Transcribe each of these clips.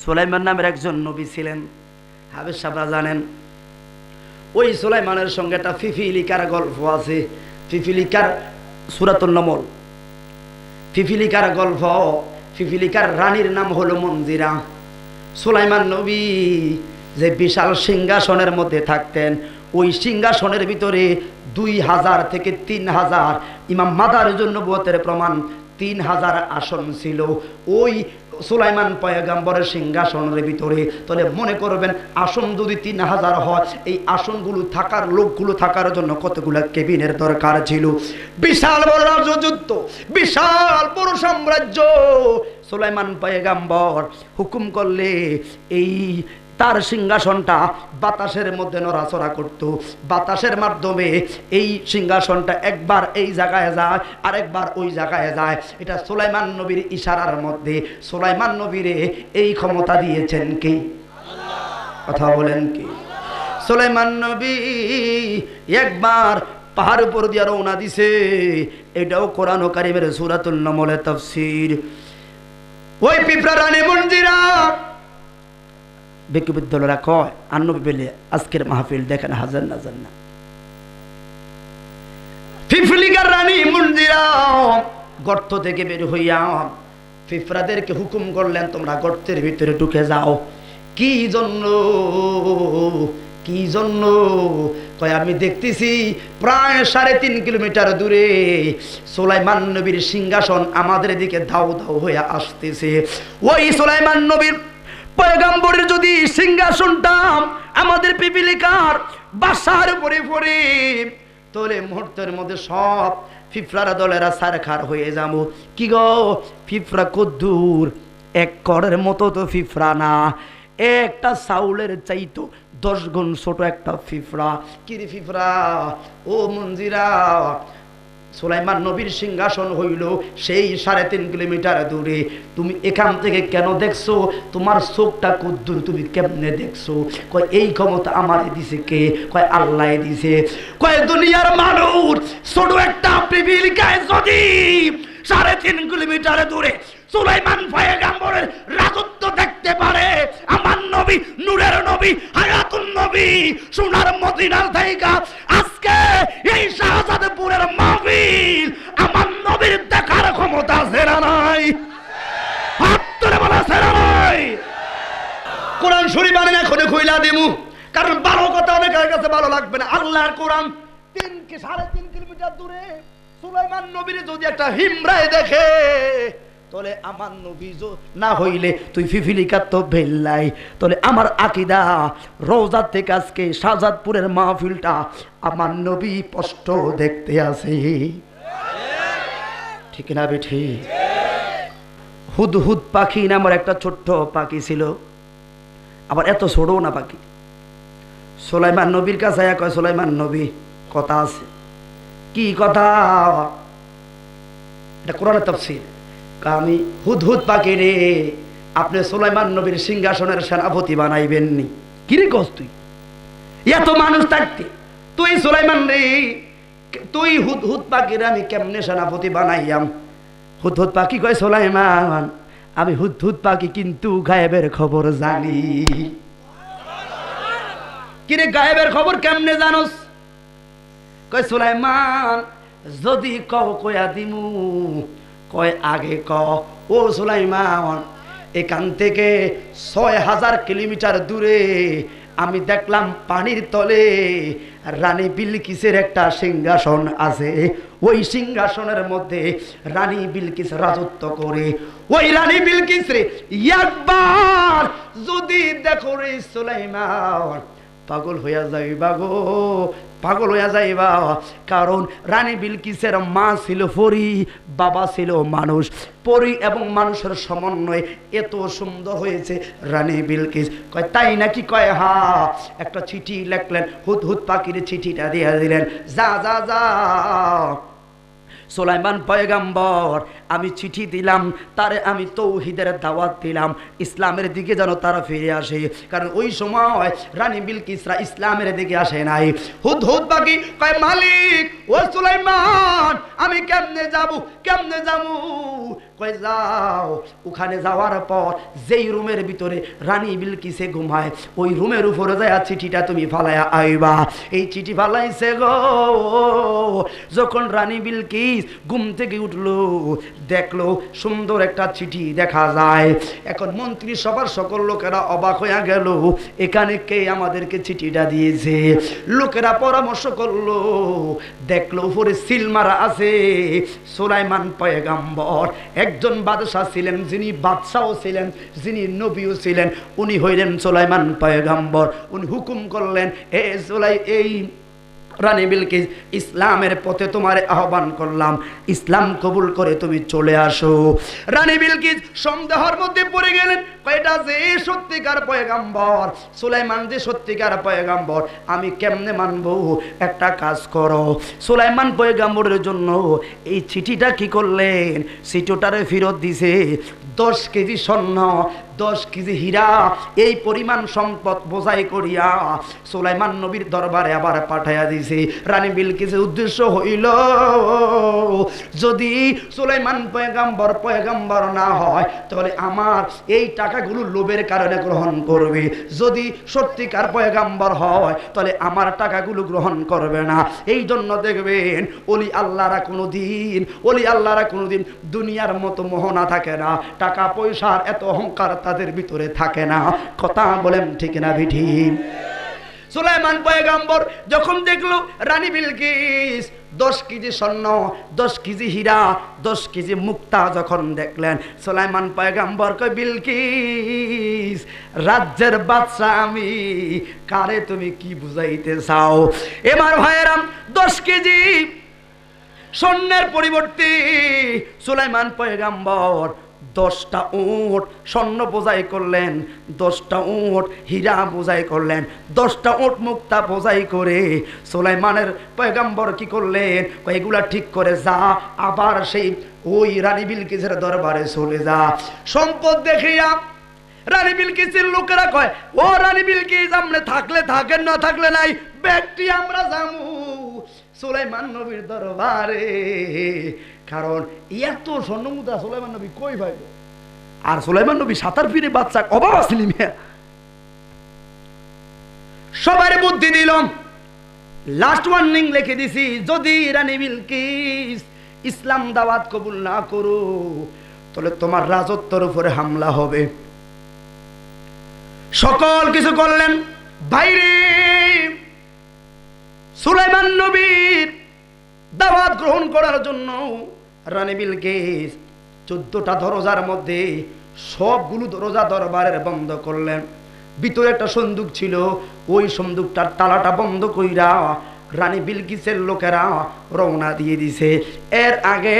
সুলাইমান নামের একজন নবী ছিলেন। হাফেজ সাহেবরা জানেন, ওই সুলাইমানের সঙ্গে একটা ফিফিলিকার গল্প আছে। ফিফিলিকার সূরাতুন নমল, ফিফিলিকার গল্প। ফিফিলিকার রানীর নাম হলো মঞ্জিরা। সুলাইমান নবী যে বিশাল সিংহাসনের মধ্যে থাকতেন, ওই সিংহাসনের ভিতরে 2000 থেকে 3000, ইমাম মাদারিজুন নবুয়তের প্রমাণ 3000 আসন ছিল ওই সুলাইমান পয়গম্বরের সিংহাসনের ভিতরে। তাহলে মনে করবেন আসন যদি 3000 হয়, এই আসনগুলো থাকার, লোকগুলো থাকার জন্য কতগুলো কেবিনের দরকার ছিল। বিশাল বড় রাজযুদ্ধ, বিশাল বড় সাম্রাজ্য। সুলাইমান পয়গম্বর হুকুম করলে এই তার সিংহাসনটা বাতাসের মধ্যে নড়াচড়া করত। বাতাসের মাধ্যমে এই সিংহাসনটা একবার এই জায়গায় যায়, আরেকবার ওই জায়গায় যায়। এটা সুলাইমান নবীর ইশারার মধ্যে। সুলাইমান নবীরে এই ক্ষমতা দিয়েছেন কি? কথা বলেন কি? সুলাইমান নবী একবার পাহাড় উপর দিয়ে রওনা দিছে। এটাও কোরআন কারীমের সূরাতুন নমলের তাফসীর। ওই পিঁপড়া রানী মঞ্জিরা বিশ্ববিদ্যালয়রা কয় আন্নবী পেলে আজকের মাহফিল দেখেন হাজার না জান না। ফিফলিকার রানী মঞ্জিরা গর্ত থেকে বের হইয়া পিঁপড়াদেরকে হুকুম করলেন, তোমরা গর্তের ভিতরে ঢুকে যাও। কি জন্য? কি জন্য? কয় আমি দেখতেছি প্রায় 3.5 কিলোমিটার দূরে সুলাইমান নবীর সিংহাসন আমাদের দিকে ধাও ধাও হয়ে আসতেছে। ওই সুলাইমান নবীর পয়গম্বরের যদি সিংহাসনটা আমাদের পিপিলিকার বাসার উপরে পড়ে, তাহলে মুহূর্তের মধ্যে সব পিঁপড়ারা দলেরা সারখার হয়ে যাবো। কি গো, পিঁপড়া কদ্দুর? 1 কড়ের মতো তো পিঁপড়া না, একটা চাউলের চাইতো 10 গুণ ছোট একটা পিঁপড়া। কিরে পিঁপড়া? ও মঞ্জিরা, সুলাইমান নবীর সিংহাসন হইল সেই 3.5 কিলোমিটার দূরে। তুমি এখান থেকে কেন দেখছো? তোমার চোখটা কদ্দুর, তুমি কেমনে দেখছো? কয় এই ক্ষমতা আমারে দিছে কে? কয় আল্লাহ দিছে। কয় দুনিয়ার মানুষ ছোট একটা পিপিলিকায় যদি 3.5 কিলোমিটার দূরে সুলাইমান পয়গম্বরের রাজত্ব দেখতে পারে, আমার নবী, নূরের নবী, হায়াতুন নবী, সোনার মদিনার থেকে আজকে এই শাহজাদপুরের মাহফিল আমার নবীর দেখার ক্ষমতা সেরা নাই? হাত তুলে বলা সেরা নাই? কোরআন শরীফ আনেন এখনই খুইলা দিমু, কারণ ভালো কথা অনেকের কাছে ভালো লাগবে না। আল্লাহর কোরআন 3.5 কিলোমিটার দূরে সুলাইমান নবীর যদি একটা হিমরায় দেখে, তাহলে আমার নবী না হইলে তুই ফিফিলিকার তো ভেল্লাই। তাহলে আমার আকীদা, রওজা থেকে আজকে শাহজাদপুরের মাহফিলটা আমার নবী স্পষ্ট দেখতে আসে। ঠিক না বেঠি? হুদহুদ পাখি নামের একটা ছোট্ট পাখি ছিল, আবার এত ছোট না পাখি। সুলাইমান নবীর কাছে কয়, সুলাইমান নবী কথা আছে। কি কথা? এটা কোরআনের তাফসীর। আমি হুদহুদ পাখি রে, আপনি সুলাইমান নবীর সিংহাসনের সেনাপতি বানাইবেননি? কিরে কস তুই? এত মানুষ থাকতে তুই সুলাইমান রে, তুই হুদহুদ পাখি রে আমি কেমনে সেনাপতি বানাইয়াম? হুদহুদ পাখি কয়, সুলাইমান আমি হুদহুদ পাখি কিন্তু গায়েবের খবর জানি। কিরে গায়েবের খবর কেমনে জানোস? কয় সুলাইমান যদি কও কয়া দিমু। কয় আগে ক। ও সুলাইমান, এখান থেকে 6000 কিলোমিটার দূরে আমি দেখলাম পানির তলে রানী বিলকিসের একটা সিংহাসন আছে। ওই সিংহাসনের মধ্যে রানী বিলকিস রাজত্ব করে। ওই রানী বিলকিস রে একবার যদি দেখো রে সুলাইমান, পাগল হইয়া যাইবা গো, পাগল হইয়া যাইবা। কারণ রানী বিলকিসের মা ছিল পরী, বাবা ছিল মানুষ। পরী এবং মানুষের সমন্বয়ে এত সুন্দর হয়েছে রানী বিলকিস। কয় তাই নাকি? কয় হা। একটা চিঠি লিখলেন, হুদহুদ পাখির চিঠিটা দিয়ে দিলেন, যা যা যা সুলাইমান পয়গম্বর, আমি চিঠি দিলাম তারে, আমি তৌহিদের দাওয়াত দিলাম, ইসলামের দিকে যেন তারা ফিরে আসে। কারণ ওই সময় রানী বিলকিসরা ইসলামের দিকে আসে নাই। হুদহুদ পাখি কয় মালিক, ও সুলাইমান আমি কেমনে যাব, কেমনে যাব? কই যাও, ওখানে যাওয়ার পর যেই রুমের ভিতরে রানী বিলকিসে ঘুমায় ওই রুমের উপরে যায় চিঠিটা তুমি ফালাইয়া আইবা। এই চিঠি ফালাইছে গো। যখন রানী বিলকিস ঘুম থেকে উঠলো, দেখলো সুন্দর একটা চিঠি দেখা যায়। এখন মন্ত্রী সবার সকল লোকেরা অবাক হইয়া গেল, এখানে কে আমাদেরকে চিঠিটা দিয়েছে? লোকেরা পরামর্শ করলো, দেখলো উপরে সিল মারা আছে সুলাইমান পয়গাম্বর। একজন বাদশাহ ছিলেন, যিনি বাদশাও ছিলেন, যিনি নবীও ছিলেন, উনি হইলেন সুলাইমান পয়গাম্বর। উনি হুকুম করলেন, এই রানী বিলকিস, ইসলামের পথে তোমার আহ্বান করলাম, ইসলাম কবুল করে তুমি চলে আসো। রানী বিলকিস সন্দেহের মধ্যে পড়ে গেলেন, কয়টা যে সত্যিকার পয়গাম্বর, সুলাইমান যে সত্যিকার পয়গাম্বর, আমি কেমনে মানবো? একটা কাজ করো, সুলাইমান পয়গাম্বরের জন্য এই চিঠিটা কি করলেন, চিঠিটারে ফেরত দিছে 10 কেজি স্বর্ণ, 10 কেজি হীরা, এই পরিমাণ সম্পদ বোঝাই করিয়া সুলাইমান নবীর দরবারে আবার পাঠাইয়া দিছে। রানী বিলকিসের উদ্দেশ্য হইল, যদি সুলাইমান পয়গাম্বর না হয় তাহলে আমার এই টাকাগুলো লোভের কারণে গ্রহণ করবে, যদি সত্যিকার পয়গাম্বর হয় তাহলে আমার টাকাগুলো গ্রহণ করবে না। এই জন্য দেখবেন ওলি আল্লাহরা কোনোদিন দুনিয়ার মতো মোহনা থাকে না, টাকা পয়সার এত অহংকার তাদের ভিতরে থাকে না। কথা বলেন ঠিক না বিঠি? সুলাইমান পয়গাম্বর যখন দেখলো রানী বিলকিস 10 কেজি স্বর্ণ, 10 কেজি হীরা, 10 কেজি মুক্তা যখন দেখলেন, সুলাইমান পয়গাম্বর কয়, বিলকিস রাজ্যের বাদশা আমি, কারে তুমি কি বুঝাইতে চাও? এবার ভাইয়েরাম 10 কেজি স্বর্ণের পরিবর্তে সুলাইমান পয়গাম্বর 10টা উট স্বর্ণ বোঝাই করলেন, 10টা উট হীরা বোঝাই করলেন, 10টা উট মুক্তা বোঝাই করে সুলাইমানের পয়গাম্বর কি করলেন, এগুলা ঠিক করে যা, আবার সেই ওই রানী বিলকিসের দরবারে চলে যা। সম্পদ দেখিয়া রানী বিলকিসের লোকেরা কয়, ও রানী বিলকিস, আমরা থাকলে থাকেন, না থাকলে নাই, ব্যক্তি আমরা যামু সুলাইমান নবীর দরবারে। কারণ এত স্বর্ণমুদ্রা সুলাইমান নবী কই পাইব? আর সুলাইমান নবী সাতার ফিরে বাচ্চা অভাব আসলি মিয়া। সবার বুদ্ধি দিলাম, লাস্ট ওয়ার্নিং লিখে দিছি, যদি রানী বিলকিস ইসলাম দাওয়াত কবুল না করো তাহলে তোমার রাজত্বের উপরে হামলা হবে। সকল কিছু করলেন। বাইরে সুলাইমান নবীর দাওয়াত গ্রহণ করার জন্য রানী বিলকিস 14টা দরজার মধ্যে সবগুলো দরজা দরবারের বন্ধ করলেন। ভিতরে একটা সন্দুক ছিল, ওই সন্দুকটার তালাটা বন্ধ কইরা রানী বিলকিসের লোকেরা রওনা দিয়ে দিছে। এর আগে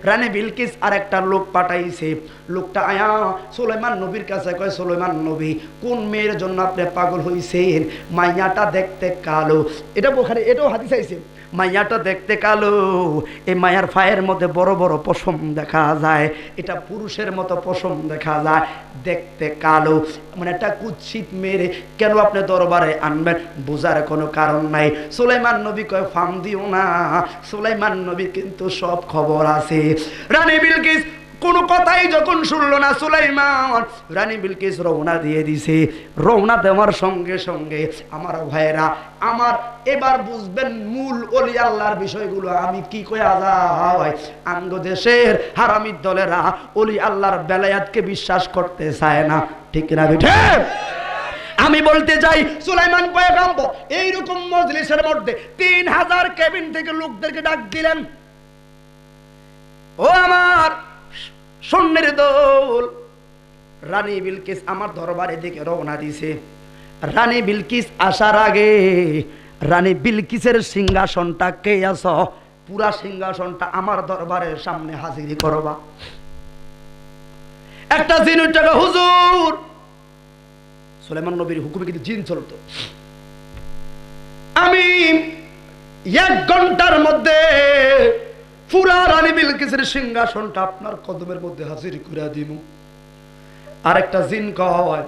রানী বিলকিস আরেকটা লোক পাঠাইছে। লোকটা আয়া সুলাইমান নবীর কাছে কয়, সুলাইমান নবী, কোন মেয়ের জন্য আপনি পাগল হইছেন? মাইয়াটা দেখতে কালো। এটা বুখারী, এটাও হাদিস আইছে। মাইয়াটা দেখতে কালো, এই মায়ার পায়ের মধ্যে বড় বড় পশম দেখা যায়, এটা পুরুষের মতো পশম দেখা যায়, দেখতে কালো, মানে একটা কুৎসিত মেয়ে, কেন আপনি দরবারে আনবেন? বোঝার কোনো কারণ নাই। সুলাইমান নবী কয়, ফাম দিও না, সুলাইমান নবী কিন্তু সব খবর আছে। রানী বিলকিস কোনো কথাই যখন শুনলো না সুলাইমান, রানী বিলকিস রওনা দিয়ে দিছে। রওনা দেওয়ার সঙ্গে সঙ্গে আমার ভাইয়েরা, আমার এবার বুঝবেন মূল ওলি আল্লাহর বিষয়গুলো আমি কি কয়া যায়। আঙ্গ দেশের হারামির দলেরা ওলি আল্লাহর বেলায়াতকে বিশ্বাস করতে চায় না, ঠিক না বেঠে? আমি বলতে চাই, সুলাইমান পয়গাম্বর এইরকম মজলিসের মধ্যে 3000 কেবিন থেকে লোকদেরকে ডাক দিলেন, ও আমার স্বর্ণের দোল, রানী বিলকিস আমার দরবারে দিকে রওনা দিছে। রানী বিলকিস আসার আগে রানী বিলকিসের সিংহাসনটা কে আস, পুরা সিংহাসনটা আমার দরবারের সামনে হাজিরি করবা। একটা জিন টাকা, হুজুর, সুলাইমান নবীর হুকুমে কিন্তু জিন চলতো, আমি 1 ঘন্টার মধ্যে পুরা রানী বিলকিসের সিংহাসনটা আপনার কদমের মধ্যে হাজির করে দিব। আরেকটা জিন কয়,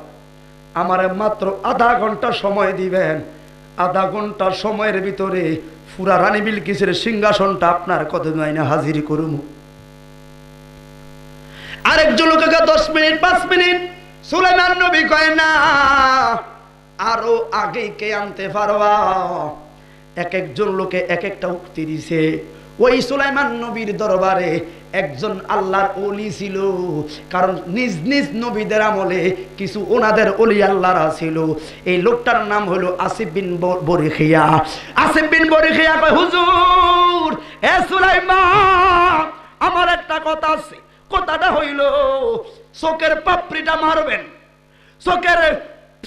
আমার মাত্র আধা ঘন্টা সময় দিবেন, আধা ঘন্টা সময়ের ভিতরে পুরা রানী বিলকিসের সিংহাসনটা আপনার কদমে আইনা হাজির করুম। আরেকজন লোককে 10 মিনিট 5 মিনিট, সুলাইমান নবী কয় না, আরো আগে কে আনতে পারবা? এক একজন লোকে এক একটা উক্তি দিছে। ওই সুলাইমান নবীর দরবারে একজন আল্লাহর ওলি ছিল, কারণ নিজ নিজ নবীদের আমলে কিছু ওনাদের ওলি আল্লাহরা ছিল। এই লোকটার নাম হলো আসিফ বিন বরিখিয়া। আসিফ বিন বরিখিয়া কয়, হুজুর এ সুলাইমান, আমার একটা কথা আছে। কথাটা হইল চোখের পাপড়িটা মারবেন,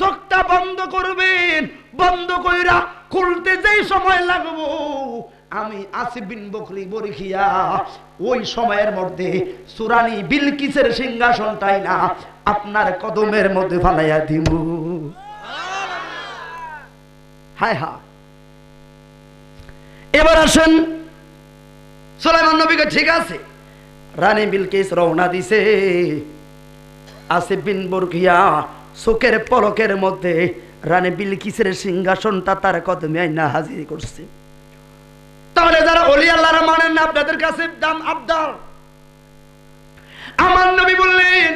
চোখটা বন্ধ করবেন, বন্ধ কইরা খুলতে যেই সময় লাগবো আমি আসিফ বিন বরিখিয়া ওই সময়ের মধ্যে সুরানি বিলকিসের সিংহাসনটাই না আপনার কদমের মধ্যে ফালাইয়া দিব। হায় হা। এবার আসেন, সুলাইমান নবীকে ঠিক আছে, রানী বিলকিস রওনা দিছে। আসিফ বিন বরিখিয়া চোখের পলকের মধ্যে রানী বিলকিসের সিংহাসনটা তার কদমে আইনা হাজির করছে। তাহলে যারা ওলি আল্লাহরা মানেন না, আপনাদের কাছে দাম আবদার। আমার নবী বললেন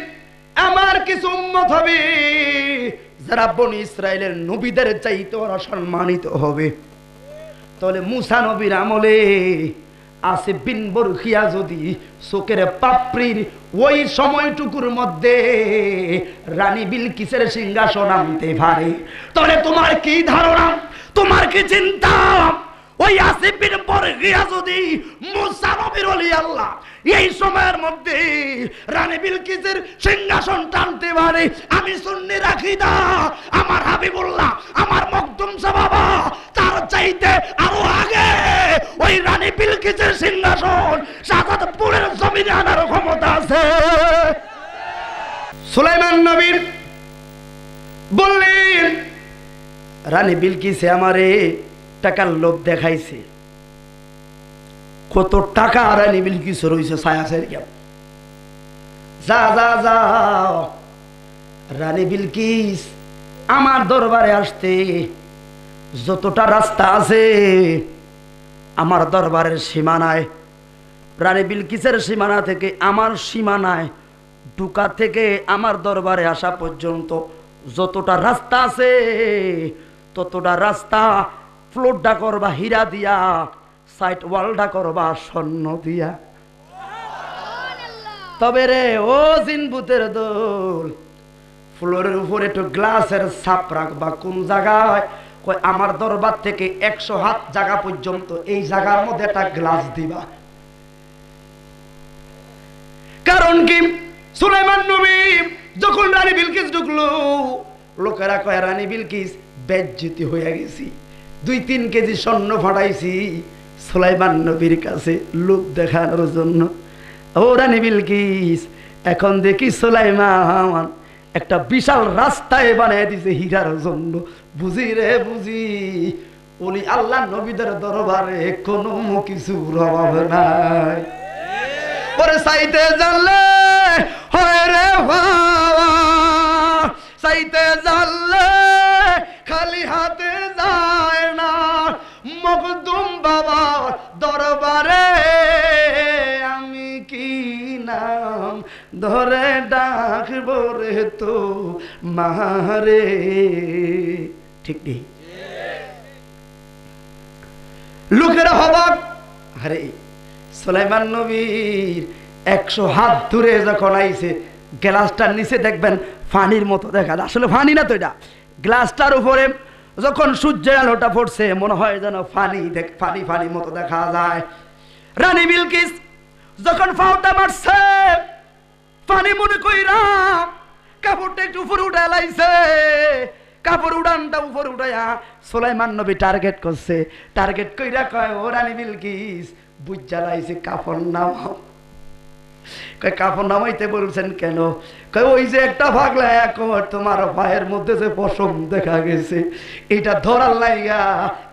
আমার কিছু উম্মত হবে যারা বনি ইসরাইলের নবীদের চাইতে ওরা সম্মানিত হবে। তাহলে মুসা নবীর আমলে আসিফ বিন বরিখিয়া যদি চোখের পাপড়ির ওই সময়টুকুর মধ্যে রানী বিলকিসের সিংহাসন আনতে পারে, তাহলে তোমার কি ধারণা, তোমার কি চিন্তা? ওই আসিফ বিন বরিখিয়া যদি মুসা নবীর ওলি আল্লাহ এই সময়ের মধ্যে রানী বিলকিসের সিংহাসন টানতে পারে, আমি সুন্নি রাখি না, আমার হাবিবুল্লাহ, আমার মখদুম সাহাবা তার চাইতে আরো আগে ওই রানী বিলকিসের সিংহাসন শাহাদাতপুরের জমিনে আনার ক্ষমতা আছে। সুলাইমান নবী বললেন রানী বিলকিসে আমারে টাকার লোভ দেখাইছে। কত টাকা রানী বিলকিস রয়েছে ছায়াছের কেমন, যা যা যা। রানী বিলকিস আমার দরবারে আসতে যতটা রাস্তা আছে আমার দরবারের সীমানায়, রানী বিলকিসের সীমানা থেকে আমার সীমানায় ঢুকা থেকে আমার দরবারে আসা পর্যন্ত যতটা রাস্তা আছে ততটা রাস্তা ফ্লোরটা করবা হীরা দিয়া, সাইড ওয়ালটা করবা স্বর্ণ দিয়া। তবে রে ও জিনবুতের দোল, ফ্লোরের উপরে একটু গ্লাসের ছাপ রাখবা। কোন জায়গায়? কই আমার দরবার থেকে 100 হাত জায়গা পর্যন্ত এই জায়গার মধ্যে একটা গ্লাস দিবা। কারণ কি, সুলাইমান নবী যখন রানী বিলকিস ঢুকলো, লোকেরা কয় রানী বিলকিস বেজ্জতি হয়ে গেছি, 2-3 কেজি স্বর্ণ ফাটাইছি সুলাইমান নবীর কাছে লোভ দেখানোর জন্য। ও রানী বিলকিস, এখন দেখি সুলাইমান একটা বিশাল রাস্তায় বানিয়ে দিছে হীরার জন্য। বুঝি রে বুঝি, উনি আল্লাহ নবীদের দরবারে কোনো কিছুর অভাব নাই। পরে চাইতে জানলে হয় রে বাবা, চাইতে জানলে খালি হাতে যায় না। মখদুম বাবার দরবারে আমি কি নাম ধরে ডাকবো রে তো মারে, ঠিক নেই? লোকেরা হবাক, আরে সুলাইমান নবীর 100 হাত দূরে যখন আইছে, গ্লাসটার নিচে দেখবেন পানির মতো দেখা যায়। আসলে পানি না তো এটা, গ্লাসটার উপরে যখন সূর্যের আলোটা পড়ছে মনে হয় যেন পানি পানি মতো দেখা যায়। রানী বিলকিস যখন ফাউটা মারছে, পানি মনে কইরা কাপড়টা একটু উপরে উঠে লাইছে। কাপড় উড়ানটা উপরে উঠাইয়া সুলাইমান নবী টার্গেট করছে। টার্গেট কইরা কয়, ও রানী বিলকিস বুঝা লাইছে কাপড় নামাও। কয় কাপড় নামাইতে বলছেন কেন? কয় ওই যে একটা ভাগলা এখন তোমার পায়ের মধ্যে যে পশম দেখা গেছে, এটা ধরার লাইগা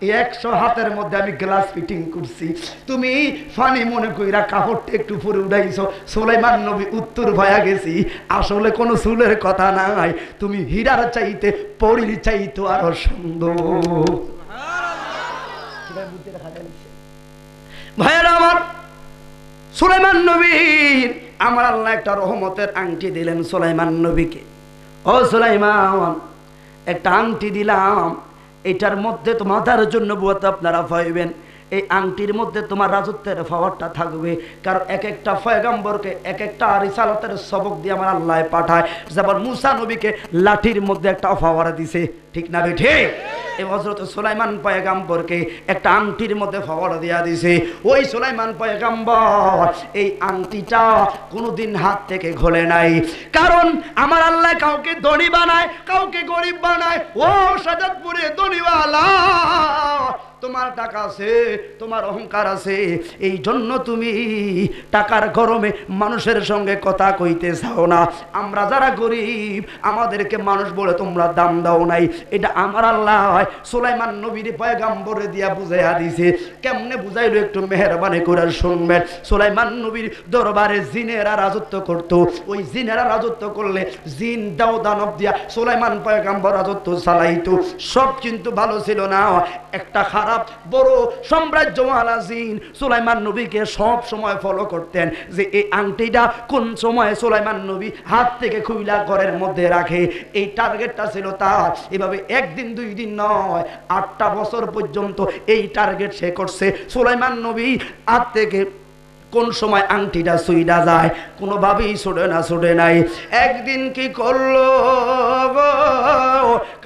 100 হাতের মধ্যে আমি গ্লাস ফিটিং করছি। তুমি ফানি মনে কইরা কাপড়টা একটু পরে উঠাইছো। সুলাইমান নবী উত্তর ভয়া গেছি, আসলে কোনো চুলের কথা নাই, তুমি হীরার চাইতে পরির চাইতো আরো সুন্দর। বুঝতে দেখা যায় ভাইয়েরা আমার, সুলাইমান নবীর আমার আল্লাহ একটা রহমতের আংটি দিলেন সুলাইমান নবীকে। ও সুলাইমান, একটা আংটি দিলাম, এটার মধ্যে তো মাথার জন্য বুয়াতে আপনারা পাইবেন, এই আংটির মধ্যে তোমার রাজত্বের পাওয়ারটা থাকবে। কারণ এক একটা পয়গম্বরকে এক একটা রিসালাতের সবক দিয়ে আমার আল্লাহ পাঠায়। যেমন মুসা নবীকে লাঠির মধ্যে একটা পাওয়ার দিছে, ঠিক না বে ঠিক? এই হযরত সুলাইমান পয়গম্বরকে একটা আংটির মধ্যে পাওয়ার দিয়া দিছে। ওই সুলাইমান পয়গম্বর এই আংটিটা কোনোদিন হাত থেকে খোলে নাই। কারণ আমার আল্লাহ কাউকে ধনী বানায়, কাউকে গরিব বানায়। ও সাজাদপুরে ধনীওয়ালা, তোমার টাকা আছে, তোমার অহংকার আছে, এই জন্য তুমি টাকার গরমে মানুষের সঙ্গে কথা কইতে চাও না। আমরা যারা গরিব, আমাদেরকে মানুষ বলে তোমরা দাম দাও নাই। এটা আমার আল্লাহ সুলাইমান নবীর পয়গম্বরে দিয়া বুঝাইয়া দিছে। কেমনে বুঝাইলো একটু মেহেরবানি করে শুনবেন। সুলাইমান নবীর দরবারে জিনেরা রাজত্ব করত। ওই জিনেরা রাজত্ব করলে জিন দাও দানব দিয়া সুলাইমান পয়গম্বর রাজত্ব চালাইতো। সব কিন্তু ভালো ছিল না। একটা খারাপ বড় সাম্রাজ্যওয়ালা জিন সুলাইমান নবীকে সব সময় ফলো করতেন, যে এই আংটিটা কোন সময় সুলাইমান নবী হাত থেকে খুইলা ঘরের মধ্যে রাখে। এই টার্গেটটা ছিল তার। এভাবে একদিন দুই দিন নয়, 8টা বছর পর্যন্ত এই টার্গেট সে করছে। সুলাইমান নবী হাত থেকে কোন সময় আংটিটা সুইডা যায়, কোনোভাবেই ছুটে নাই। একদিন কি করলো,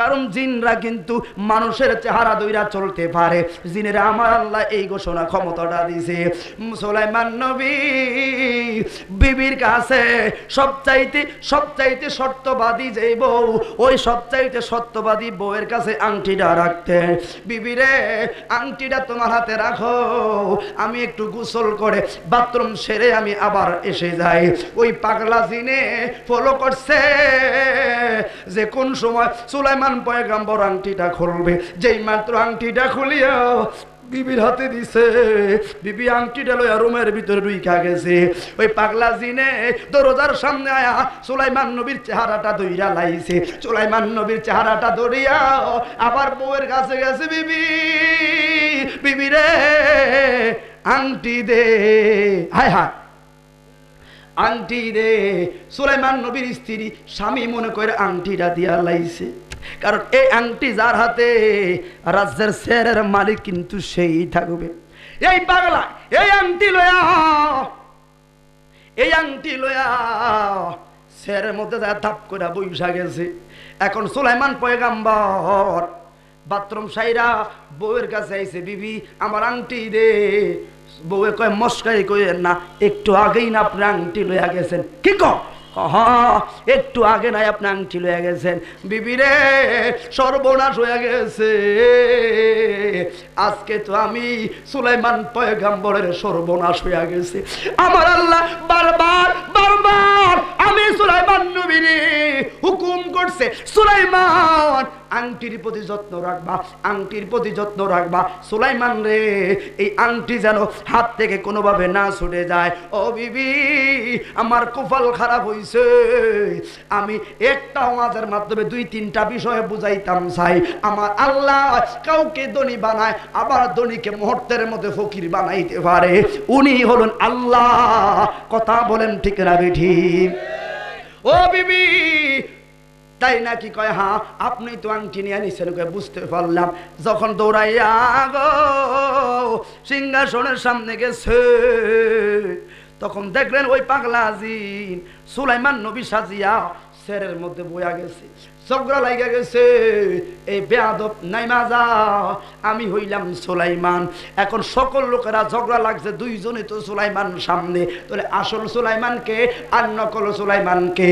কারণ জিনরা কিন্তু মানুষের চেহারা দইরা চলতে পারে। জিনেরা আমার আল্লাহ এই ঘোষণা ক্ষমতাটা দিছে। সুলাইমান নবী বিবির কাছে সবচাইতে সত্যবাদী যে বউ, ওই সবচাইতে সত্যবাদী বউয়ের কাছে আংটিটা রাখতেন। বিবিরে, আংটিটা তোমার হাতে রাখো, আমি একটু গোসল করে বাথরুম সেরে আমি আবার এসে যাই। ওই পাগলা জিনে ফলো করছে যে কোন সময় সুলাইমান পয়গম্বর আংটিটা খুলবে। যেই মাত্র আংটিটা খুলিয়া বিবির হাতে দিছে, বিবি আংটিটা লইয়া রুমের ভিতরে ঢুইকা গেছে। ওই পাগলা জিনে দরজার সামনে আয়া সুলাইমান নবীর চেহারাটা ধইরা লাইছে। সুলাইমান নবীর চেহারাটা ধরিয়া আবার বউয়ের কাছে গেছে, বিবি রে আংটি দে। হায় হায়, আংটি দে। সুলাইমান নবীর স্ত্রী স্বামী মনে করে আংটিটা দিয়া লাইছে। কারণ এই আংটি যার হাতে, রাজ্যের শেরের মালিক কিন্তু সেই থাকবে। এই পাগলা এই আংটি লয়া শেরের মধ্যে যা ধাপ করে বইসা গেছে। এখন সুলাইমান পয়গম্বর বাথরুম সাইরা বউয়ের কাছে আইছে, বিবি আমার আংটি দে। বউয়ে কয়, মস্কাই কইেন না, একটু আগেই না আপনি আংটি লইয়া গেছেন। কি কও? একটু আগে নাই আপনি আংটি লইয়া গেছেন। বিবি রে, সর্বনাশ হয়ে গেছে। আজকে তো আমি সুলাইমান পয়গম্বরের সর্বনাশ হয়ে গেছে। আমার আল্লাহ বারবার আমি সুলাইমান নবীরে হুকুম করছে, সুলাইমান আংটির প্রতি যত্ন রাখবা, আংটির প্রতি যত্ন রাখবা। সুলাইমান রে, এই আংটি যেন হাত থেকে কোনোভাবে না ছুটে যায়। ও বিবি, আমার কপাল খারাপ হইছে। আমি একটা ওয়াজের মাধ্যমে 2-3টা বিষয়ে বুঝাইতাম চাই। আমার আল্লাহ কাউকে ধনী বানায়, আবার ধনীকে মুহূর্তের মধ্যে ফকির বানাইতে পারে। উনি হলেন আল্লাহ। কথা বলেন ঠিক না ঠিক? ও বিবি, তাই নাকি? কয় হ্যাঁ, আপনি তো আংটি নিয়ে নিছেন। বুঝতে পারলাম। যখন দৌড়াইয়া গো সিংহাসনের সামনে গেছে, তখন দেখলেন ওই পাগলা জিন সুলাইমান নবী সাজিয়া শেরের মধ্যে বইয়া গেছে। ঝগড়া লাগা গেছে। এই বেয়াদব নাইমা যা, আমি হইলাম সুলাইমান। এখন সকল লোকেরা ঝগড়া লাগছে, দুইজনে তো সুলাইমান সামনে। তাহলে আসল সুলাইমানকে আর নকল সুলাইমানকে?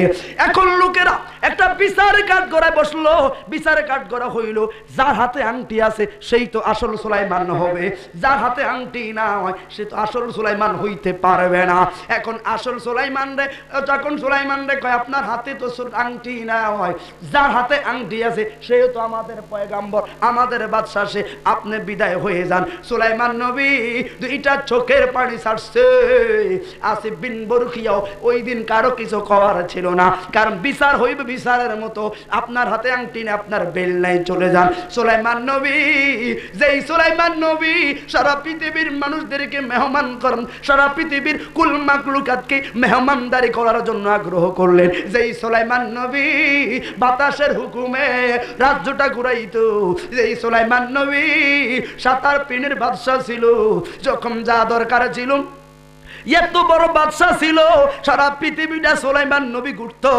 এখন লোকেরা একটা বিচার কাঠ গড়ায় বসলো। বিচার কাঠ গড়া হইল, যার হাতে আংটি আছে সেই তো আসল সুলাইমান হবে, যার হাতে আংটি না হয় সে তো আসল সুলাইমান হইতে পারবে না। এখন আসল সুলাইমান রে, যখন সুলাইমান রে কয় আপনার হাতে তো আংটি না হয়, যার যার হাতে আংটি আছে সেও তো আমাদের পয়গাম্বর, আমাদের বাদশা। সে আপনি বিদায় হয়ে যান। সুলাইমান নবী দুইটা চোখের পানি ছাড়ছে। আসিফ বিন বরখিয়াও ওই দিন কারো কিছু করার ছিল না, কারণ বিচার হইবে বিচারের মতো। আপনার হাতে আংটি নেই, আপনার বেল নাই, চলে যান। সুলাইমান নবী, যেই সুলাইমান নবী সারা পৃথিবীর মানুষদেরকে মেহমান করেন, সারা পৃথিবীর কুল মাকলুকাতকে মেহমানদারি করার জন্য আগ্রহ করলেন, যেই সুলাইমান নবী বাতাসের হুকুমে রাজ্যটা ঘুরাইতো, যেই সুলাইমান নবী সাতার পিনের বাদশা ছিল, যখন যা দরকার ছিল এত বড় বাদশা ছিল, সারা পৃথিবীটা সুলাইমান নবী ঘুরতো।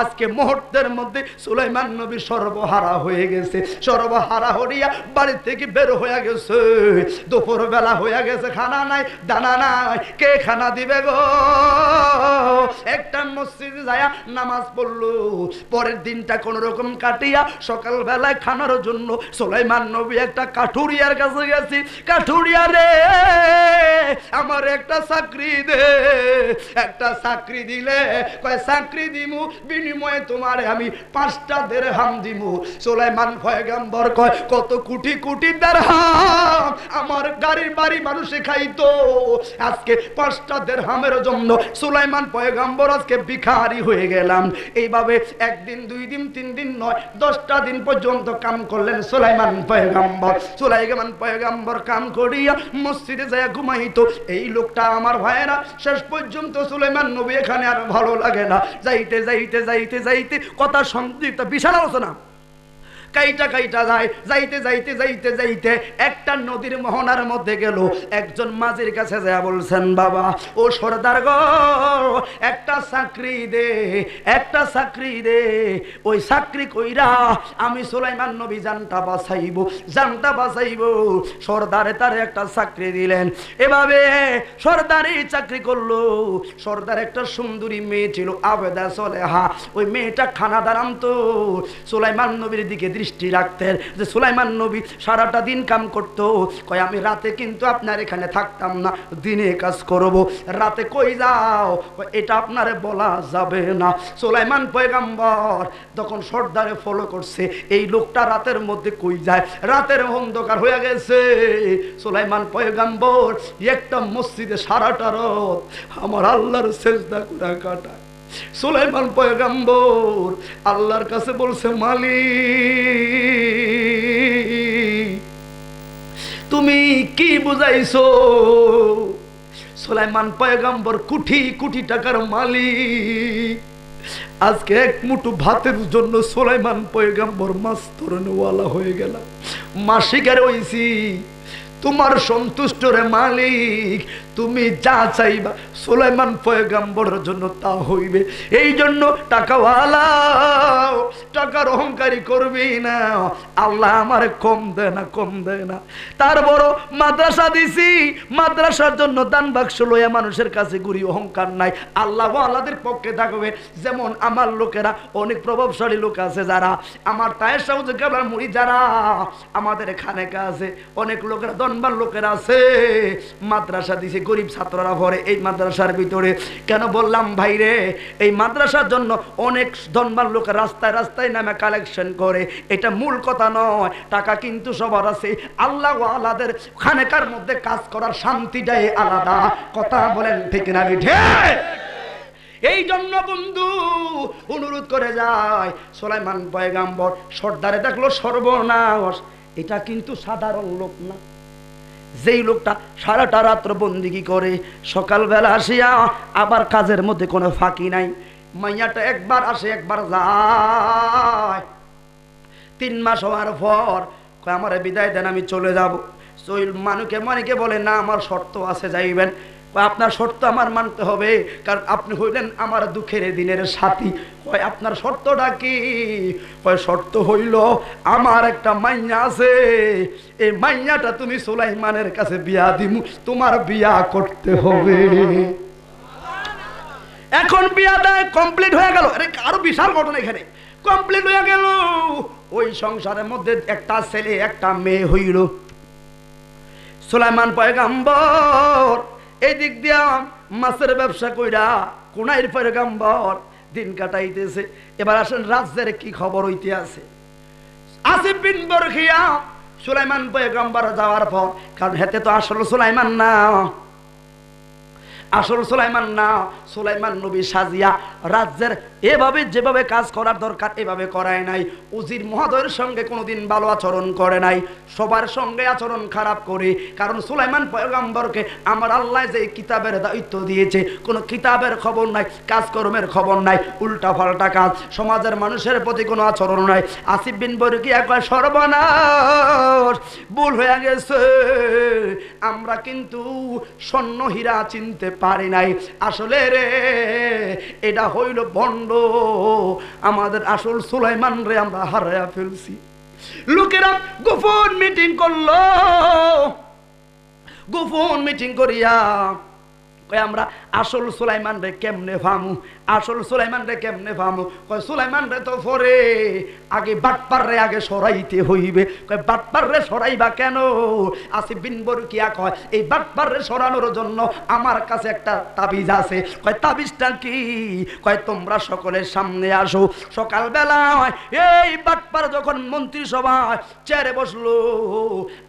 আজকে মুহূর্তের মধ্যে সুলাইমান নবী সর্বহারা হয়ে গেছে। সর্বহারা হইয়া বাড়ি থেকে বের হয়ে গেছে। দুপুর বেলা হয়ে গেছে, খানা নাই, দানা নাই, কে খানা দিবে গো? একটা মসজিদে যায়া নামাজ পড়লো। পরের দিনটা কোন রকম কাটিয়া সকাল বেলায় খানার জন্য সুলাইমান নবী একটা কাঠুরিয়ার কাছে গেছি। কাঠুরিয়া রে, আমার একটা চাকরি দে, একটা চাকরি দিলে কয় চাকরি দিমু, বিনিময়ে তোমারে আমি 5টা দিরহাম দিমু। সুলাইমান পয়গম্বর কয় কত কোটি কোটি দিরহাম আমার গাড়ির বাড়ি মানুষে খাইতো, আজকে 5টা দিরহামের জন্য সুলাইমান পয়গম্বর আজকে ভিখারি হয়ে গেলাম। এইভাবে একদিন, 2 দিন, 3 দিন নয়, 10টা দিন পর্যন্ত কাম করলেন সুলাইমান পয়গম্বর। সুলাইমান পয়গম্বর কাম করিয়া মসজিদে যায় ঘুমাইতো। এই লোকটা আমার ভাইয়েরা, শেষ পর্যন্ত সুলাইমান নবী এখানে আর ভালো লাগে না। যাইতে যাইতে যাইতে যাইতে কথা সংযুক্ত, বিশাল আলোচনা, কাইটা কাইটা যায়। যাইতে যাইতে যাইতে যাইতে একটা নদীর মোহনার মধ্যে গেল। একজন মাঝির কাছে যায় বলছেন, বাবা ও সর্দার গো, একটা চাকরি দে, একটা চাকরি দে। ওই চাকরি কইরা আমি সুলাইমান নবী জানটা বাঁচাইব, জানটা বাঁচাইব। সর্দারে তারে একটা চাকরি দিলেন। এভাবে সর্দারে চাকরি করলো। সর্দার একটা সুন্দরী মেয়ে ছিল, আবেদা সলেহা। ওই মেয়েটা খানা দাঁড়ামতো, সুলাইমান নবীর দিকে দৃষ্টি রাখতেন যে সুলাইমান নবী সারাটা দিন কাম করতো। কয় আমি রাতে কিন্তু আপনার এখানে থাকতাম না, দিনে কাজ করব। রাতে কই যাও? এটা আপনারে বলা যাবে না। সুলাইমান পয়গম্বর তখন সর্দারে ফলো করছে, এই লোকটা রাতের মধ্যে কই যায়। রাতের অন্ধকার হয়ে গেছে। সুলাইমান পয়গম্বর একটা মসজিদে সারাটা রাত আমার আল্লাহর সিজদা করে কাটায়। সুলাইমান পয়গম্বর আল্লাহর কাছে বলছে, মালিক তুমি কি বুঝাইছো? সুলাইমান পয়গম্বর কোটি কোটি টাকার মালিক, আজকে এক মুঠো ভাতের জন্য সুলাইমান পয়গম্বর মাস্তরনেওয়ালা হয়ে গেলাম, মাসিকার হইছি। তোমার সন্তুষ্ট রে মালিক, তুমি যা চাইবা সুলাইমান পয়গম্বরের জন্য তা হইবে। এই জন্য টাকাওয়ালা, টাকার অহংকারী করবি না। আল্লাহ আমার কম দেয় না, কম দেয় না। তার বড় মাদ্রাসা দিছি, মাদ্রাসার জন্য দান বাক্স লইয়া মানুষের কাছে ঘুরি, অহংকার নাই। আল্লাহ আল্লাহদের পক্ষে থাকবে। যেমন আমার লোকেরা, অনেক প্রভাবশালী লোক আছে যারা আমার তায়ের সাউজ কেবলার মুড়ি, যারা আমাদের এখানে আছে, অনেক লোকেরা ধনবান লোকেরা আছে, মাদ্রাসা দিছে, গরিব ছাত্ররা পড়ে এই মাদ্রাসার ভিতরে। কেন বললাম ভাই রে, এই মাদ্রাসার জন্য অনেক ধনবান লোক রাস্তায় রাস্তায় নামে কালেকশন করে, এটা মূল কথা নয়। টাকা কিন্তু সবার আছে, আল্লাহ আল্লাহদের খানেকার মধ্যে কাজ করার শান্তিটাই আলাদা। কথা বলেন ঠিক না? ঠিক। এই জন্য বন্ধু অনুরোধ করে যায়, সুলাইমান পয়গম্বর সর্দারে দেখলো সর্বনাশ। এটা কিন্তু সাধারণ লোক না। যেই লোকটা সারাটা রাত্র বন্দিগি করে, সকালবেলা আসিয়া আবার কাজের মধ্যে কোনো ফাঁকি নাই। মাইয়াটা একবার আসে একবার যায়। 3 মাস হওয়ার পর কয় আমার বিদায় দেন, আমি চলে যাব। মানুষকে বলে না, আমার শর্ত আছে, যাইবেন। আপনার শর্ত আমার মানতে হবে, কারণ আপনি হইলেন আমার দুঃখের দিনের সাথী। কয় আপনার শর্তটা কি? কয় শর্ত হইল আমার একটা মাইয়া আছে, এই মাইয়াটা তুমি সুলাইমানের কাছে বিয়া দিমু, তোমার বিয়া করতে হবে। এখন বিয়া দেয় কমপ্লিট হয়ে গেল। আরে আরো বিশাল ঘটনা এখানে, কমপ্লিট হয়ে গেল। ওই সংসারের মধ্যে একটা ছেলে একটা মেয়ে হইল। সুলাইমান পয়গম্বর এই দিক দিয়া মাছের ব্যবসা কইরা, কোনাইর পয়গম্বর দিন কাটাইতেছে। এবার আসেন রাজ্যের কি খবর হইতে আছে। আসিফ বিন বরখিয়া সুলাইমান পয়গম্বর যাওয়ার পর, কারণ হেতে তো আসল সুলাইমান না, আসল সুলাইমান না, সুলাইমান নবী সাজিয়া রাজ্যের এভাবে যেভাবে কাজ করার দরকার এভাবে করায় নাই। উজির মহোদয়ের সঙ্গে কোনোদিন ভালো আচরণ করে নাই, সবার সঙ্গে আচরণ খারাপ করে। কারণ সুলাইমান পয়গম্বরকে আমার আল্লাহ যে কিতাবের দায়িত্ব দিয়েছে, কোনো কিতাবের খবর নাই, কাজকর্মের খবর নাই, উল্টা পাল্টা কাজ, সমাজের মানুষের প্রতি কোনো আচরণ নাই। আসিফ বিন বরখিয়া কয় সর্বনাশ, ভুল হয়ে গেছে, আমরা কিন্তু স্বর্ণ হীরা চিনতে পারি নাই, আসলে রে এটা হইল ভণ্ড, আমাদের আসল সুলাইমান রে আমরা হারায়া ফেলছি। লোকেরা গোপন মিটিং করলো, গোপন মিটিং করিয়া কয় আমরা আসল সুলাইমান রে কেমনে ফামু, আসল সুলাইমান রে কেমনে ফামু। কয় সুলাইমান রে তো পরে আগে বাটপার রে আগে সরাইতে হইবে। কয় বাটপার রে সরাইবা কেন? আসিফ বিন বরখিয়া কয় এই বাটপার রে সরানোর জন্য আমার কাছে একটা তাবিজ আছে। কয় তাবিজটা কি? কয় তোমরা সকলের সামনে আসো। সকালবেলা এই বাটপার যখন মন্ত্রিসভায় চেয়ারে বসলো,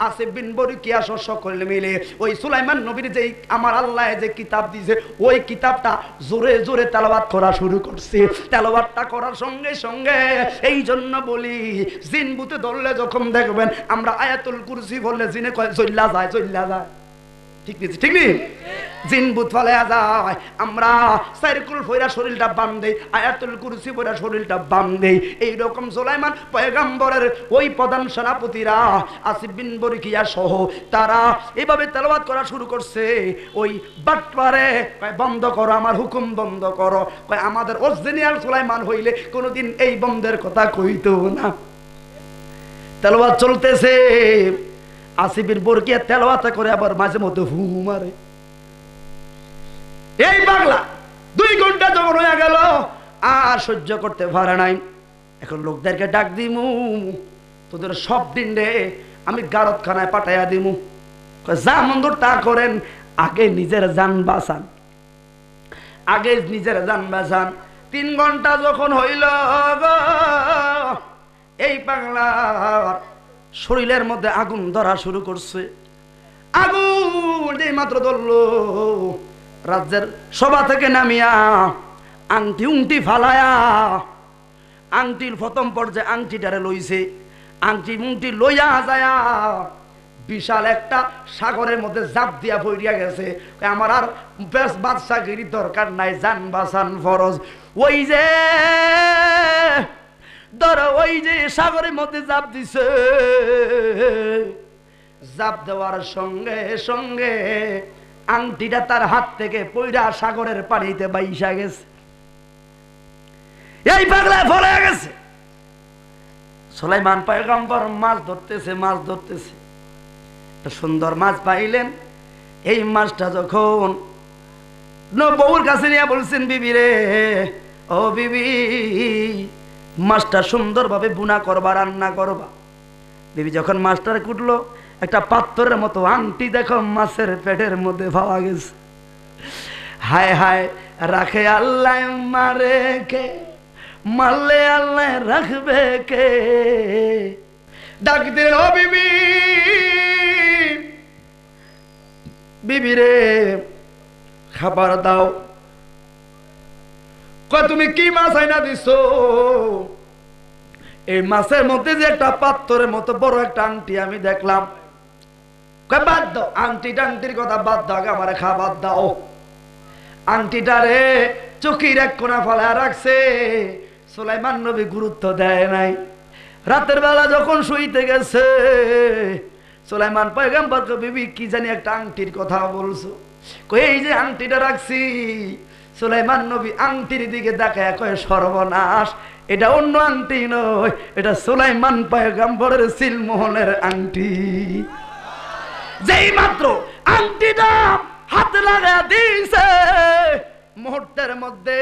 আসিফ বিন বরখিয়া সকলে মিলে ওই সুলাইমান নবীর যেই আমার আল্লাহ যে কিতাব দিয়েছে ওই কিতাবটা জোরে জোরে তেলাওয়াত করা শুরু করছে। তেলাওয়াতটা করার সঙ্গে সঙ্গে, এই জন্য বলি জিন ভূতে ধরলে যখন দেখবেন আমরা আয়াতুল কুরসি বললে জিনে কয় চল্লা যায়, চল্লা যায়, ঠিক নেই? ঠিক নেই? জিন ভূত ফালায়া যায়, আমরা সাইরকুল ফয়রা শরীরটা বাম দেই, আয়াতুল কুরসি ফয়রা শরীরটা বাম দেই। এইরকম সুলাইমান পয়গম্বরের ওই প্রধান সেনাপতিরা আসিফ বিন বরখিয়া সহ তারা এভাবে তেলাওয়াত করা শুরু করছে। ওই বাটপারে কয় বন্ধ করো, আমার হুকুম বন্ধ করো। কয় আমাদের অরিজিনাল সুলাইমান হইলে কোনোদিন এই বন্ধের কথা কইতো না। তেলাওয়াত চলতেছে, আসিফ বিন বরখিয়া তেলাওয়াত করে আবার মাঝে মধ্যে ফু মারে। এই পাগলা 2 ঘন্টা যখন হয়ে গেল আর সহ্য করতে পারে নাই, এখন লোকদেরকে ডাক দিমু, তোদের সব দিন রে আমি গারতখানায় পাঠাইয়া দিমু। যা মন্দর তা করেন, আগে নিজের জান বাঁচান, আগে নিজের জান বাঁচান। 3 ঘন্টা যখন হইল এই পাগলার শরীরের মধ্যে আগুন ধরা শুরু করছে। আগুন এই মাত্র ধরলো, রাজ্যের সভা থেকে নামিয়া আংটি উংটি ফালায়া, আংটির প্রথম পর্যায়ে আংটিটারে লইছে, আংটি মুংটি লইয়া যায়া বিশাল একটা সাগরের মধ্যে জাপ দিয়া পড়িয়া গেছে। আমার আর বেশ বাদশাগিরি দরকার নাই, জান বাঁচান ফরজ। ওই যে ধরো ওই যে সাগরের মধ্যে জাপ দিছে, জাপ দেওয়ার সঙ্গে সঙ্গে আংটিটা তার হাত থেকে পইড়া সাগরের পানিতে বাইসা গেছে। এই পাগলা ফলে গেছে। সুলাইমান পয়গম্বর মাছ ধরতেছে, মাছ ধরতেছে, একটা সুন্দর মাছ পাইলেন। এই মাছটা যখন বউর কাছে নিয়ে বলছেন, বিবি রে, ও বিবি, মাছটা সুন্দরভাবে বুনা করবা, রান্না করবা। বিবি যখন মাছটার কুটলো, একটা পাত্রের মতো আংটি দেখো মাছের পেটের মধ্যে পাওয়া গেছে। হায় হায়, রাখে আল্লাহ মারে কে, মারলে আল্লাহ রাখবে কে। ডাক দিলেন, ও বিবি, বিবি রে খাবার দাও। কয় তুমি কি মাছ আইনা দিছো? এই মাছের মধ্যে যে একটা পাত্রের মতো বড় একটা আংটি আমি দেখলাম। কয় বাদ দাও, আংটি টাংটির কথা বাদ দাও, আগে আমার খাবার দাও। আংটিটা রে চোখের এক কোণা ফেলা রাখছে। সুলাইমান নবী গুরুত্ব দেয় নাই। রাতের বেলা যখন শুইতে গেছে, সুলাইমান পয়গম্বরকে, বিবি কি জানি একটা আংটির কথা বলছো। কই এই যে আংটিটা রাখছি। সুলাইমান নবী আংটির দিকে তাকায় কয়, সর্বনাশ, এটা অন্য আংটি নয়, এটা সুলাইমান পয়গম্বরের সিলমোহরের আংটি। যেই মাত্র আংটিটা হাতে লাগা দিয়েছে, মুহূর্তের মধ্যে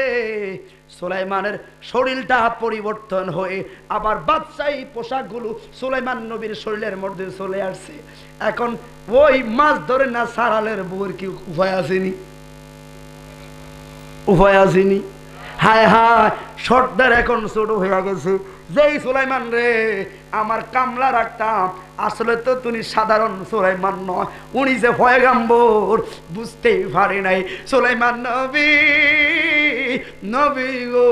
সুলাইমানের শরীরটা পরিবর্তন হয়ে আবার বাদশাহী পোশাকগুলো সুলাইমান নবীর শরীরের মধ্যে চলে আসছে। এখন ওই মাছ ধরে না সারালের বউর কি উপায় আসেনি? উপায় আসেনি। হায় হায়, সর্দার এখন ছোট হয়ে গেছে। যেই সুলাইমান রে আমার কামলা রাখতাম, আসলে তো তুমি সাধারণ সুলাইমান নয়, উনি যে পয়গম্বর বুঝতেই পারি নাই। সুলাইমান নবী, নবী গো,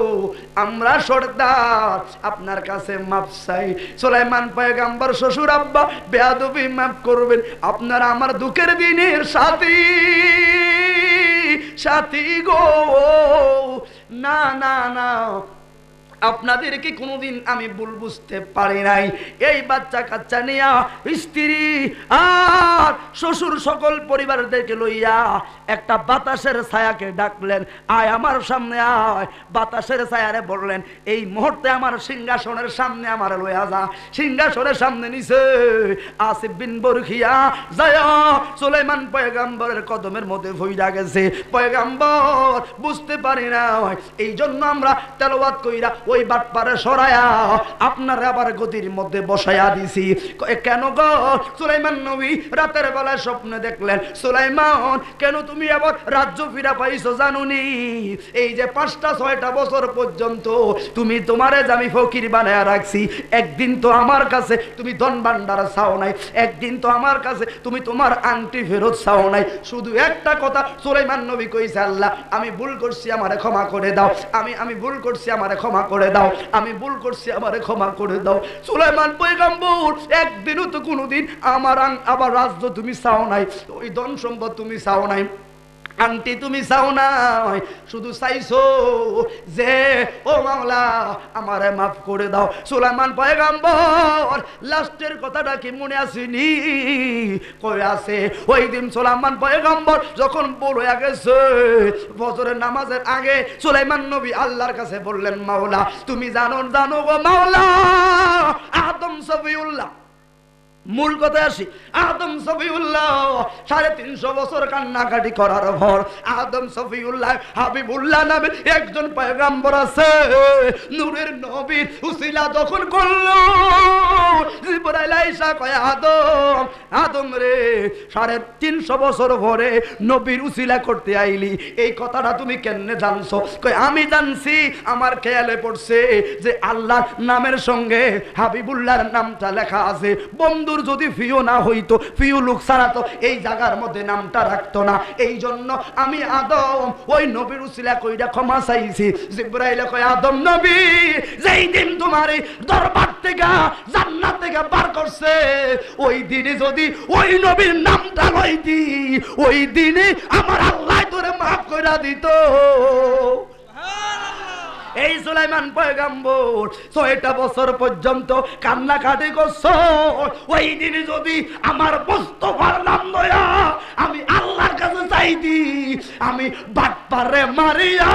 আমরা সর্দার আপনার কাছে মাপ চাই। সুলাইমান পয়গম্বর, শ্বশুর আব্বা বেয়াদবি মাফ করবেন, আপনারা আমার দুঃখের দিনের সাথী, সাথী গো। না না না, আপনাদেরকে কোনোদিন আমি ভুল বুঝতে পারি নাই। এই বাচ্চা কাচ্চা নিয়া স্ত্রী আর শ্বশুর সকল পরিবারদেরকে লইয়া একটা বাতাসের ছায়াকে ডাকলেন, আয় আমার সামনে আয়। বাতাসের ছায়ারে বললেন, এই মুহূর্তে আমার সিংহাসনের সামনে আমার লইয়া যা। সিংহাসনের সামনে নিছে আসিফ বিন বরখিয়া যায়া সুলাইমান পয়গম্বরের কদমের মধ্যে ভইরা গেছে। পয়গম্বর বুঝতে পারি না, এই জন্য আমরা তেলাওয়াত কইরা ওই বাটপারে সরায়া আপনার আবার গদির মধ্যে বসায়া দিছি। কেন গো? সুলাইমান নবী রাতের বেলায় স্বপ্নে দেখলেন, সুলাইমান কেন তুমি আবার রাজ্য ফিরা পাইছো জানুনি? এই যে 5-6টা বছর পর্যন্ত তুমি তোমারে আমি ফকির বানায়া রাখছি, একদিন তো আমার কাছে তুমি ধন ভান্ডার চাও নাই, একদিন তো আমার কাছে তুমি তোমার আংটি ফেরত চাও নাই। শুধু একটা কথা সুলাইমান নবী কইছে, আল্লাহ আমি ভুল করছি, আমারে ক্ষমা করে দাও। আমি ভুল করছি, আমারে ক্ষমা করে দাও। আমি ভুল করছি, আমারে ক্ষমা করে দাও। সুলাইমান পয়গম্বর একদিনও তো কোনোদিন আমার আবার রাজ্য তুমি চাও নাই, ওই ধন সম্পদ তুমি চাও নাই, আংটি তুমি চাও নাই, শুধু চাইছো যে ও মাওলা আমারে মাফ করে দাও। সুলাইমান পয়গম্বর লাস্টের কথাটা কি মনে আসেনি? কই আছে? ওই দিন সুলাইমান পয়গম্বর যখন বড় হয়ে গেছে, ফজরের নামাজের আগে সুলাইমান নবী আল্লাহর কাছে বললেন, মাওলা তুমি জানো গো মাওলা, আদম সফিউল্লাহ, মূল কথায় আসি, আদম সফিউল্লাহ 350 বছর কান্নাকাটি করার পর আদম সফিউল্লাহ হাবিবুল্লাহ নামে একজন পয়গম্বর আছে, নূরের নবীর উসিলা যখন করলো, জিবরাইল আইসা কয়, আদম, আদম রে 350 বছর পরে নবীর উসিলা করতে আইলি, এই কথাটা তুমি কেমনে জানছো? কয় আমি জানছি, আমার খেয়ালে পড়ছে যে আল্লাহর নামের সঙ্গে হাবিবুল্লাহর নামটা লেখা আছে। বন্ধু যদি ফিও না হইতো, ফিও লোক ছাড়া তো এই জায়গার মধ্যে নামটা রাখতো না। এই জন্য আমি আদম ওই নবীর উসিলা কইরা ক্ষমা চাইছি। জিবরাইল কয়, আদম নবী যেই দিন তোমার এই দরবার থেকে জান্নাত থেকে বার করছে, ওই দিনে যদি ওই নবীর নামটা লইতি, ওই দিনে আমার আল্লাহ তোরে মাফ কইরা দিত। এই সুলাইমান পয়গম্বর 6টা বছর পর্যন্ত কান্নাকাটি করছো, ওই দিন যদি আমার মুস্তাফার নাম লয়া আমি আল্লাহর কাছে চাইতি, আমি বাটপারে মারিয়া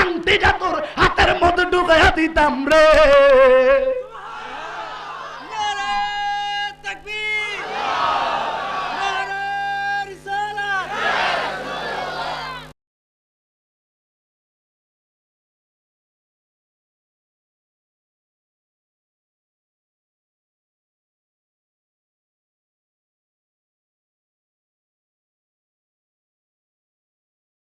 আংটিটা তোর হাতের মধ্যে ঢুকাইয়া দিতাম রে।